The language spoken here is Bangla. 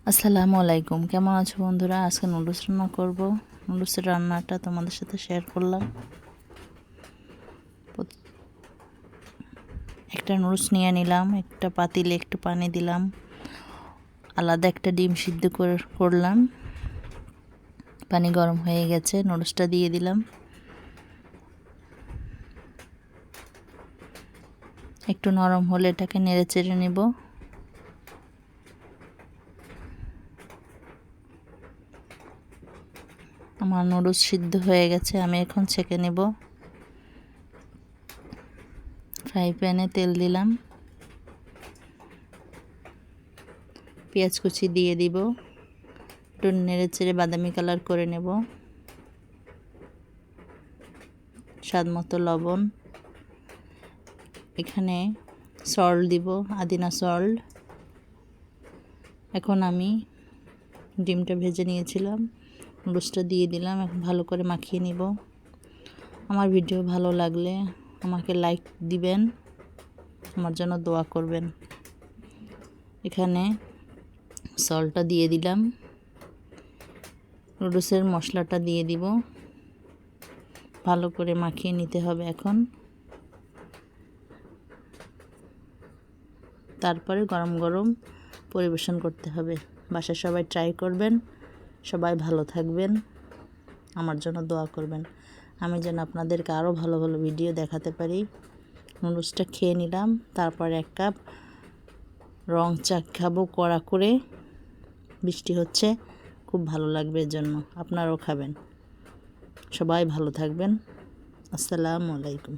আসসালামু আলাইকুম, কেমন আছো বন্ধুরা? আজকে নুডলস রান্না করব। নুডলসের রান্নাটা তোমাদের সাথে শেয়ার করলাম। একটা নুডলস নিয়ে নিলাম, একটা পাতিলে একটু পানি দিলাম, আলাদা একটা ডিম সিদ্ধ করলাম। পানি গরম হয়ে গেছে, নুডলসটা দিয়ে দিলাম। একটু নরম হলে এটাকে নেড়ে চেড়ে নেব। আমার নুডলস সিদ্ধ হয়ে গেছে, আমি এখন ছেঁকে নেব। ফ্রাই প্যানে তেল দিলাম, পেঁয়াজ কুচি দিয়ে দিব, একটু নেড়ে চেড়ে বাদামি কালার করে নেব। স্বাদ মতো লবণ, এখানে সল্ট দিব, আদিনা সল্ট। এখন আমি ডিমটা ভেজে নিয়েছিলাম, নুডলসটা দিয়ে দিলাম। এখন ভালো করে মাখিয়ে নিব। আমার ভিডিও ভালো লাগলে আমাকে লাইক দিবেন, আমার জন্য দোয়া করবেন। এখানে সল্টটা দিয়ে দিলাম, নুডলসের মশলাটা দিয়ে দিব। ভালো করে মাখিয়ে নিতে হবে এখন। তারপরে গরম গরম পরিবেশন করতে হবে। বাসায় সবাই ট্রাই করবেন। সবাই ভালো থাকবেন, আমার জন্য দোয়া করবেন, আমি যেন আপনাদেরকে আরও ভালো ভালো ভিডিও দেখাতে পারি। নুডলসটা খেয়ে নিলাম, তারপরে এক কাপ রং চা খাবো কড়া করে। বৃষ্টি হচ্ছে, খুব ভালো লাগবে, এর জন্য আপনারাও খাবেন। সবাই ভালো থাকবেন। আসসালামু আলাইকুম।